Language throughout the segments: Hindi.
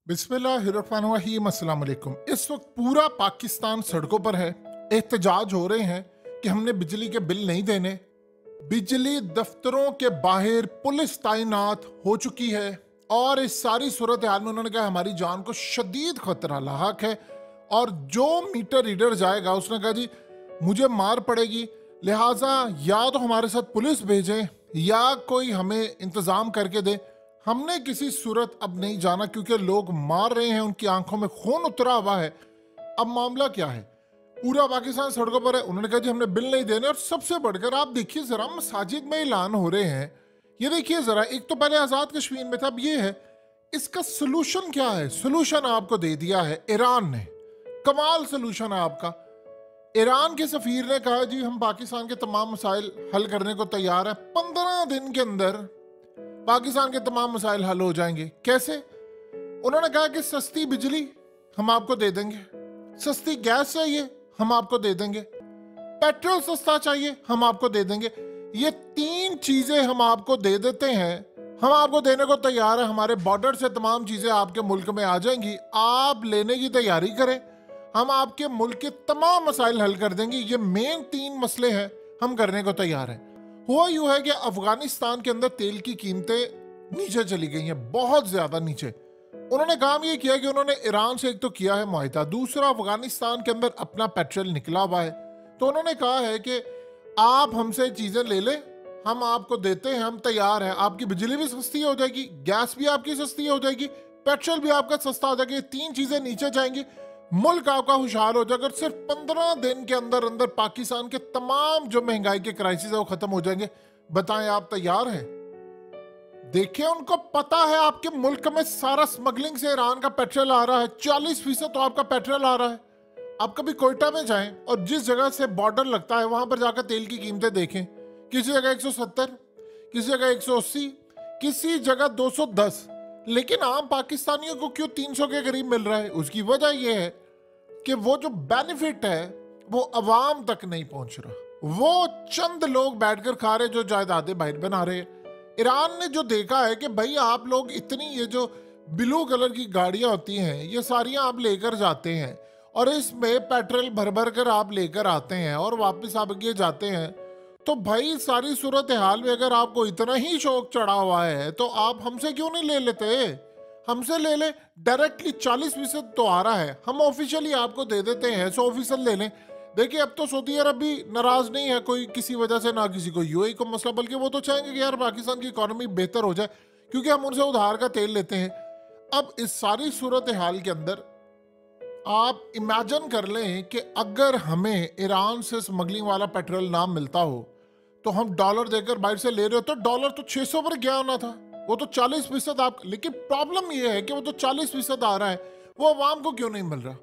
बिस्मिल्लाहिर्रहमानिर्रहीम। अस्सलाम वालेकुम। इस वक्त पूरा पाकिस्तान सड़कों पर है। एहतजाज हो रहे हैं कि हमने बिजली के बिल नहीं देने। बिजली दफ्तरों के बाहर पुलिस तैनात हो चुकी है और इस सारी सूरत हाल में उन्होंने कहा हमारी जान को शदीद खतरा लाहक है और जो मीटर रीडर जाएगा उसने कहा जी मुझे मार पड़ेगी, लिहाजा या तो हमारे साथ पुलिस भेजें या कोई हमें इंतजाम करके दे। हमने किसी सूरत अब नहीं जाना क्योंकि लोग मार रहे हैं, उनकी आंखों में खून उतरा हुआ है। अब मामला क्या है? पूरा पाकिस्तान सड़कों पर है। उन्होंने कहा जी हमने बिल नहीं देने। और सबसे बढ़कर आप देखिए जरा, मसाजिद में ऐलान हो रहे हैं। ये देखिए जरा, एक तो पहले आजाद कश्मीर में था, अब ये है। इसका सोल्यूशन क्या है? सोल्यूशन आपको दे दिया है ईरान ने। कमाल सोल्यूशन है आपका। ईरान के सफीर ने कहा जी हम पाकिस्तान के तमाम मसाइल हल करने को तैयार है। 15 दिन के अंदर पाकिस्तान के तमाम मसाइल हल हो जाएंगे। कैसे? उन्होंने कहा कि सस्ती बिजली हम आपको दे देंगे, सस्ती गैस चाहिए हम आपको दे देंगे, पेट्रोल सस्ता चाहिए हम आपको दे देंगे। ये 3 चीजें हम आपको दे देते हैं, हम आपको देने को तैयार है। हमारे बॉर्डर से तमाम चीजें आपके मुल्क में आ जाएंगी, आप लेने की तैयारी करें। हम आपके मुल्क के तमाम मसाइल हल कर देंगे। ये मेन 3 मसले हैं, हम करने को तैयार हैं। हुआ यूं है कि अफगानिस्तान के अंदर तेल की कीमतें नीचे चली गई हैं, बहुत ज्यादा नीचे। उन्होंने काम ये किया कि उन्होंने ईरान से एक तो किया है मुआहिदा, दूसरा अफगानिस्तान के अंदर अपना पेट्रोल निकला हुआ है। तो उन्होंने कहा है कि आप हमसे चीजें ले लें, हम आपको देते हैं, हम तैयार हैं। आपकी बिजली भी सस्ती हो जाएगी, गैस भी आपकी सस्ती हो जाएगी, पेट्रोल भी आपका सस्ता हो जाएगा। ये 3 चीजें नीचे जाएंगी, मुल्क आपका खुशहाल हो जाएगा। सिर्फ 15 दिन के अंदर अंदर पाकिस्तान के तमाम जो महंगाई के क्राइसिस है वो खत्म हो जाएंगे। बताएं आप तैयार हैं? देखिए, उनको पता है आपके मुल्क में सारा स्मगलिंग से ईरान का पेट्रोल आ रहा है। 40% तो आपका पेट्रोल आ रहा है। आप कभी कोयटा में जाएं और जिस जगह से बॉर्डर लगता है वहां पर जाकर तेल की कीमतें देखें। किसी जगह 170, किसी जगह 180, किसी जगह 210। लेकिन आम पाकिस्तानियों को क्यों 300 के करीब मिल रहा है? उसकी वजह यह है कि वो जो बेनिफिट है वो अवाम तक नहीं पहुंच रहा। वो चंद लोग बैठकर खा रहे जो जायदादें बाहर बना रहे हैं। ईरान ने जो देखा है कि भाई आप लोग इतनी, ये जो ब्लू कलर की गाड़ियां होती हैं ये सारियां आप लेकर जाते हैं और इसमें पेट्रोल भर भर कर आप लेकर आते हैं और वापस आप ये जाते हैं। तो भाई सारी सूरत हाल में अगर आपको इतना ही शौक चढ़ा हुआ है तो आप हमसे क्यों नहीं ले लेते? हमसे ले लें। डायरेक्टली 40% तो आ रहा है, हम ऑफिशियली आपको दे देते हैं, 100% ले लें। देखिए अब तो सऊदी अरब भी नाराज नहीं है कोई किसी वजह से, ना किसी को यूएई को मसला, बल्कि वो तो चाहेंगे कि यार पाकिस्तान की इकोनॉमी बेहतर हो जाए क्योंकि हम उनसे उधार का तेल लेते हैं। अब इस सारी सूरत हाल के अंदर आप इमेजिन कर लें कि अगर हमें ईरान से स्मगलिंग वाला पेट्रोल ना मिलता हो तो हम डॉलर देकर बाहर से ले रहे हो, तो डॉलर तो 600 पर गया होना था। वो तो 40% आप, लेकिन प्रॉब्लम ये है कि वो तो 40% आ रहा है, वो अवाम को क्यों नहीं मिल रहा?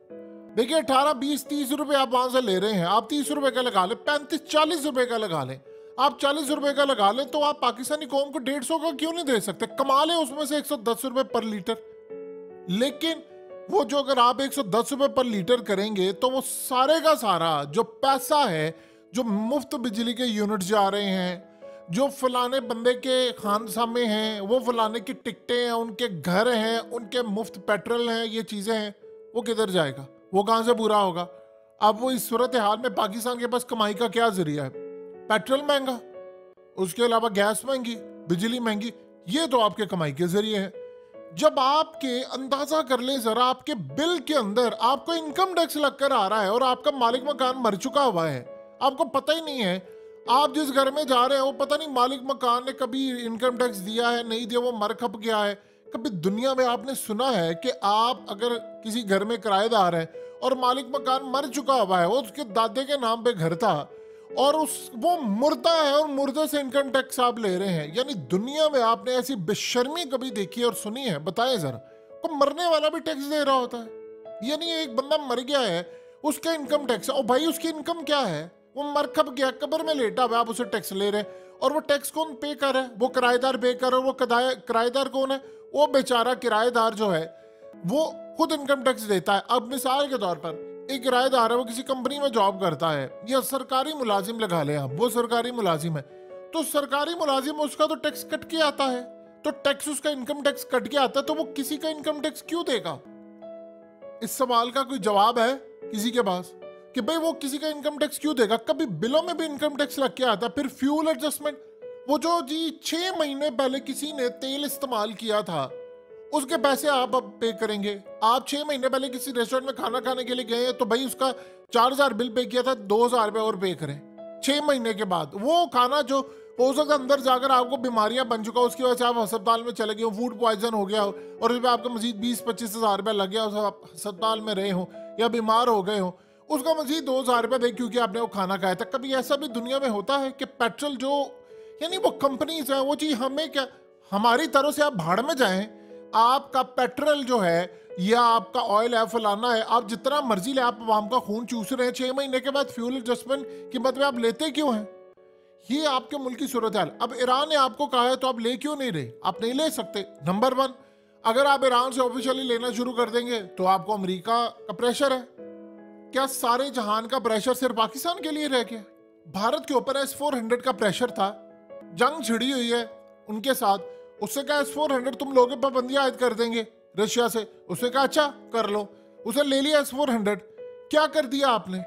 देखिए 18, 20, 30 रुपए आप वहां से ले रहे हैं। आप 30 रुपए का लगा लें, 35, 40 रुपए का लगा लें, आप 40 रुपए का लगा लें, तो आप पाकिस्तानी कौम को 150 का क्यों नहीं दे सकते? कमा लें उसमें से 110 रुपए पर लीटर। लेकिन वो जो अगर आप 110 रुपए पर लीटर करेंगे तो वो सारे का सारा जो पैसा है, जो मुफ्त बिजली के यूनिट जा रहे हैं, जो फलाने बंदे के खानसामे हैं, वो फलाने की टिकटें हैं, उनके घर हैं, उनके मुफ्त पेट्रोल हैं, ये चीजें हैं, वो किधर जाएगा? वो कहां से पूरा होगा? अब वो इस सूरत हाल में पाकिस्तान के पास कमाई का क्या जरिया है? पेट्रोल महंगा, उसके अलावा गैस महंगी, बिजली महंगी, ये तो आपके कमाई के जरिए है। जब आपके अंदाजा कर ले जरा, आपके बिल के अंदर आपको इनकम टैक्स लगकर आ रहा है और आपका मालिक मकान मर चुका हुआ है, आपको पता ही नहीं है। आप जिस घर में जा रहे हैं वो पता नहीं मालिक मकान ने कभी इनकम टैक्स दिया है नहीं दिया, वो मर खप गया है। कभी दुनिया में आपने सुना है कि आप अगर किसी घर में किराएदार है और मालिक मकान मर चुका हुआ है, वो उसके दादे के नाम पे घर था और वो मुर्दा है और मुर्दे से इनकम टैक्स आप ले रहे हैं? यानी दुनिया में आपने ऐसी बेशर्मी कभी देखी है और सुनी है? बताएं जरा। तो मरने वाला भी टैक्स दे रहा होता है। यानी एक बंदा मर गया है, उसका इनकम टैक्स है। और भाई उसकी इनकम क्या है? वो मर खप गया, कब्र में लेटा हुआ, आप उसे टैक्स ले रहे हैं। और वो टैक्स कौन पे कर रहा है? वो किराएदार पे कर रहा है। वो किराएदार कौन है? वो बेचारा किराएदार जो है वो खुद इनकम टैक्स देता है। अब मिसाल के तौर पर एक किराएदार है, वो किसी कंपनी में जॉब करता है या सरकारी मुलाजिम लगा ले आप, वो सरकारी मुलाजिम है, तो सरकारी मुलाजिम उसका तो टैक्स कट के आता है। तो टैक्स उसका इनकम टैक्स कट के आता है, तो वो किसी का इनकम टैक्स क्यों देगा? इस सवाल का कोई जवाब है किसी के पास कि भाई वो किसी का इनकम टैक्स क्यों देगा? कभी बिलों में भी इनकम टैक्स लग के आता है। फिर फ्यूल एडजस्टमेंट, वो जो जी 6 महीने पहले किसी ने तेल इस्तेमाल किया था उसके पैसे आप अब पे करेंगे। आप 6 महीने पहले किसी रेस्टोरेंट में खाना खाने के लिए गए हैं तो भाई उसका 4,000 बिल पे किया था, 2,000 रुपये और पे करें 6 महीने के बाद। वो खाना जो हो सकता है अंदर जाकर आपको बीमारियां बन चुका, उसकी वजह से आप अस्पताल में चले गए हो, फूड पॉइजन हो गया हो और उस पर आपको मजीद 20-25 हज़ार रुपया लग गया, उस अस्पताल में रहे हो या बीमार हो गए हो, उसका मजीद 2,000 रुपया दे क्योंकि आपने वो खाना खाया था। कभी ऐसा भी दुनिया में होता है कि पेट्रोल जो यानी वो कंपनीज है वो चीज हमें क्या, हमारी तरह से आप भाड़ में जाएं, आपका पेट्रोल जो है या आपका ऑयल है फलाना है, आप जितना मर्जी ले, आप आवाम का खून चूस रहे हैं, 6 महीने के बाद फ्यूल एडजस्टमेंट की मतलब आप लेते क्यों हैं? ये आपके मुल्क की सूरत हाल। अब ईरान ने आपको कहा है तो आप ले क्यों नहीं रहे? आप नहीं ले सकते। नंबर 1, अगर आप ईरान से ऑफिशियली लेना शुरू कर देंगे तो आपको अमेरिका का प्रेशर है। क्या सारे जहान का प्रेशर सिर्फ पाकिस्तान के लिए रह गया? भारत के ऊपर S-400 का प्रेशर था, जंग छिड़ी हुई है उनके साथ, उससे कहा S-400 तुम लोगे, पाबंदियां आयद कर देंगे रशिया से। उसने कहा अच्छा कर लो, उसे ले लिया S-400। क्या कर दिया आपने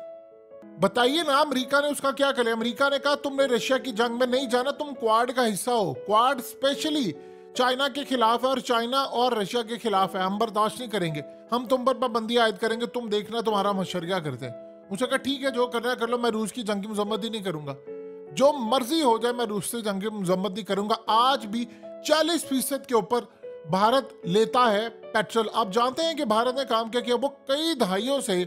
बताइए ना? अमेरिका ने उसका क्या करे? अमेरिका ने कहा तुमने रशिया की जंग में नहीं जाना, तुम क्वाड का हिस्सा हो। क्वाड स्पेशली चाइना के खिलाफ है और चाइना और रशिया के खिलाफ है, हम बर्दाश्त नहीं करेंगे, हम तुम पर पाबंदी आयद करेंगे, तुम देखना तुम्हारा मशर क्या करते हैं। उसने कहा ठीक है जो करना है कर लो, मैं रूस की जंग की मजम्मत ही नहीं करूंगा, जो मर्जी हो जाए मैं रूस से जंग की मजम्मत नहीं करूंगा। आज भी 40% के ऊपर भारत लेता है पेट्रोल। आप जानते हैं कि भारत ने काम क्या किया? वो कई दहाइयों से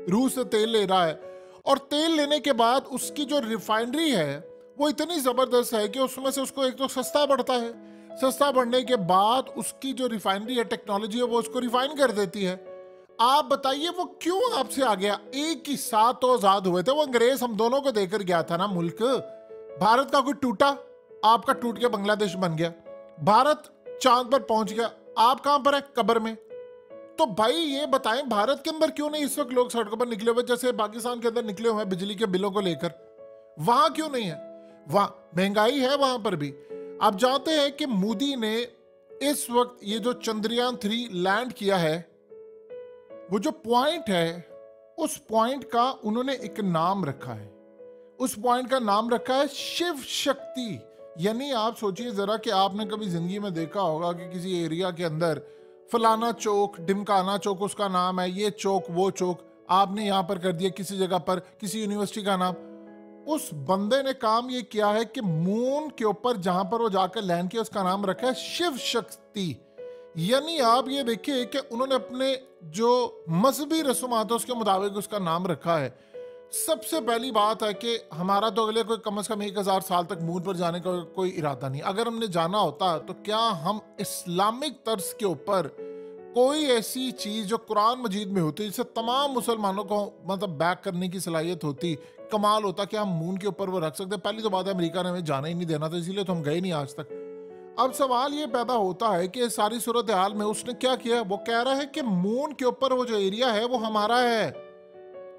रूस से तेल ले रहा है और तेल लेने के बाद उसकी जो रिफाइनरी है वो इतनी जबरदस्त है कि उसमें से उसको एक तो सस्ता बढ़ता है, सस्ता बढ़ने के बाद उसकी जो रिफाइनरी है, टेक्नोलॉजी है, वो उसको रिफाइन कर देती है। आप बताइए वो क्यों आपसे आ गया? एक ही साथ तो आजाद हुए थे, वो अंग्रेज हम दोनों को देकर गया था ना मुल्क। भारत का कोई टूटा? आपका टूट के बांग्लादेश बन गया। भारत चांद पर पहुंच गया, आप कहां पर है? कब्र में। तो भाई ये बताएं भारत के अंदर क्यों नहीं इस वक्त लोग सड़कों पर निकले हुए जैसे पाकिस्तान के अंदर निकले हुए हैं बिजली के बिलों को लेकर? वहां क्यों नहीं है? वहां महंगाई है वहां पर भी। आप जानते हैं कि मोदी ने इस वक्त ये जो चंद्रयान 3 लैंड किया है, वो जो पॉइंट है उस पॉइंट का उन्होंने एक नाम रखा है। उस पॉइंट का नाम रखा है शिव शक्ति। यानी आप सोचिए जरा कि आपने कभी जिंदगी में देखा होगा कि किसी एरिया के अंदर फलाना चौक, ढिमकाना चौक उसका नाम है, ये चौक वो चौक आपने यहां पर कर दिया, किसी जगह पर किसी यूनिवर्सिटी का नाम। उस बंदे ने काम ये किया है कि मून के ऊपर जहां पर वो जाकर लैंड किया उसका नाम रखा है शिव शक्ति। यानी आप ये देखिए कि उन्होंने अपने जो मजहबी रस्मात है उसके मुताबिक उसका नाम रखा है। सबसे पहली बात है कि हमारा तो अगले कोई कम से कम 1,000 साल तक मून पर जाने का कोई इरादा नहीं। अगर हमने जाना होता तो क्या हम इस्लामिक तर्ज के ऊपर कोई ऐसी चीज जो कुरान मजीद में होती जिससे तमाम मुसलमानों को मतलब बैक करने की सलाहियत होती, कमाल होता कि हम मून के ऊपर वो रख सकते। पहली तो बात है अमेरिका ने हमें जाना ही नहीं देना था, इसीलिए तो हम गए नहीं आज तक। अब सवाल ये पैदा होता है कि सारी सूरत हाल में उसने क्या किया? वो कह रहा है कि मून के ऊपर वो जो एरिया है वो हमारा है।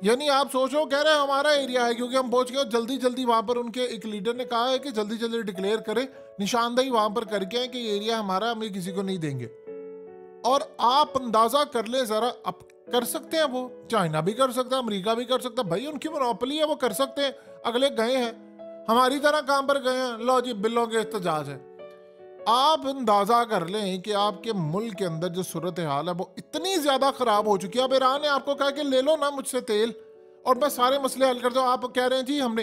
यानी आप सोचो, कह रहे हैं हमारा एरिया है क्योंकि हम पहुंच गए। जल्दी जल्दी वहां पर उनके एक लीडर ने कहा है कि जल्दी जल्दी डिक्लेयर करें, निशानदेही वहां पर करके है कि ये एरिया हमारा, हम ये किसी को नहीं देंगे। और आप अंदाजा कर ले जरा, अब कर सकते हैं वो, चाइना भी कर सकता है, अमेरिका भी कर सकता है, भाई उनकी मोनोपोली है, वो कर सकते हैं। अगले गए हैं, हमारी तरह काम पर गए हैं, लो जी बिलों के एहतजाज है। आप अंदाजा कर लें कि आपके मुल्क के अंदर जो सूरत हाल है वो इतनी ज्यादा खराब हो चुकी है। अब ईरान ने आपको कहा कि ले लो ना मुझसे तेल और मैं सारे मसले हल कर दूं, आप कह रहे हैं जी हमने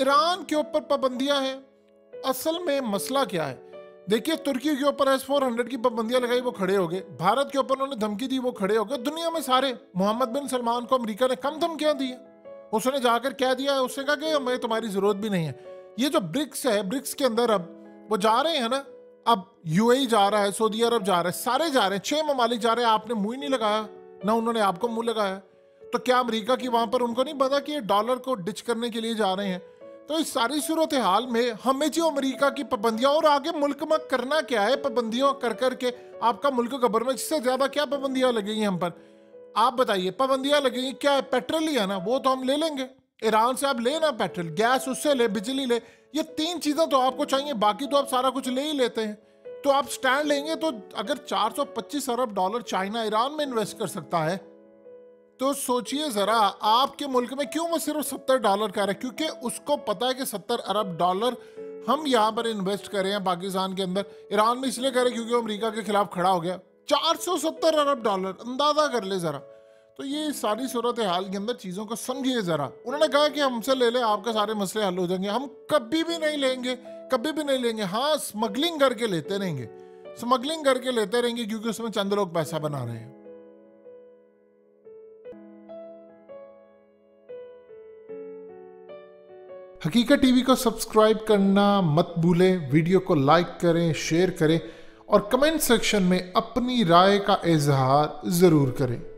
ईरान के ऊपर पाबंदियां हैं। असल में मसला क्या है? देखिए तुर्की के ऊपर S-400 की पाबंदियां लगाई, वो खड़े हो गए। भारत के ऊपर उन्होंने धमकी दी, वो खड़े हो गए। दुनिया में सारे, मोहम्मद बिन सलमान को अमेरिका ने कम धमकियां दी है, उसने जाकर कह दिया, उसने कहा कि हमें तुम्हारी जरूरत भी नहीं है। ये जो ब्रिक्स है, ब्रिक्स के अंदर अब वो जा रहे हैं ना, अब UAE जा रहा है, सऊदी अरब जा रहा है, सारे जा रहे हैं, 6 ममालिक जा रहे हैं। आपने मुंह ही नहीं लगाया, ना उन्होंने आपको मुंह लगाया। तो क्या अमेरिका की वहां पर उनको नहीं पता कि ये डॉलर को डिच करने के लिए जा रहे हैं? तो इस सारी सूरत हाल में हमें जो अमेरिका की पाबंदियां, और आगे मुल्क में करना क्या है पाबंदियों कर करके? आपका मुल्क गबर में इससे ज्यादा क्या पाबंदियां लगेंगी हम पर? आप बताइए, पाबंदियां लगेंगी क्या है? पेट्रोल ही है ना, वो तो हम ले लेंगे ईरान से। आप ले ना पेट्रोल, गैस उससे ले, बिजली ले, ये 3 चीजें तो आपको चाहिए, बाकी तो आप सारा कुछ ले ही लेते हैं। तो आप स्टैंड लेंगे तो अगर 425 अरब डॉलर चाइना ईरान में इन्वेस्ट कर सकता है, तो सोचिए जरा आपके मुल्क में क्यों वो सिर्फ $70 का है? क्योंकि उसको पता है कि 70 अरब डॉलर हम यहाँ पर इन्वेस्ट कर रहे हैं पाकिस्तान के अंदर, ईरान में इसलिए करें क्योंकि वो अमेरिका के खिलाफ खड़ा हो गया। 470 अरब डॉलर, अंदाजा कर ले जरा। तो ये सारी सूरत हाल के अंदर चीज़ों को समझिए ज़रा। उन्होंने कहा कि हमसे ले ले, आपके सारे मसले हल हो जाएंगे। हम कभी भी नहीं लेंगे, कभी भी नहीं लेंगे। हाँ, स्मगलिंग करके लेते रहेंगे, स्मगलिंग करके लेते रहेंगे, क्योंकि उसमें चंद लोग पैसा बना रहे हैं। हकीकत टीवी को सब्सक्राइब करना मत भूलें, वीडियो को लाइक करें, शेयर करें और कमेंट सेक्शन में अपनी राय का इजहार ज़रूर करें।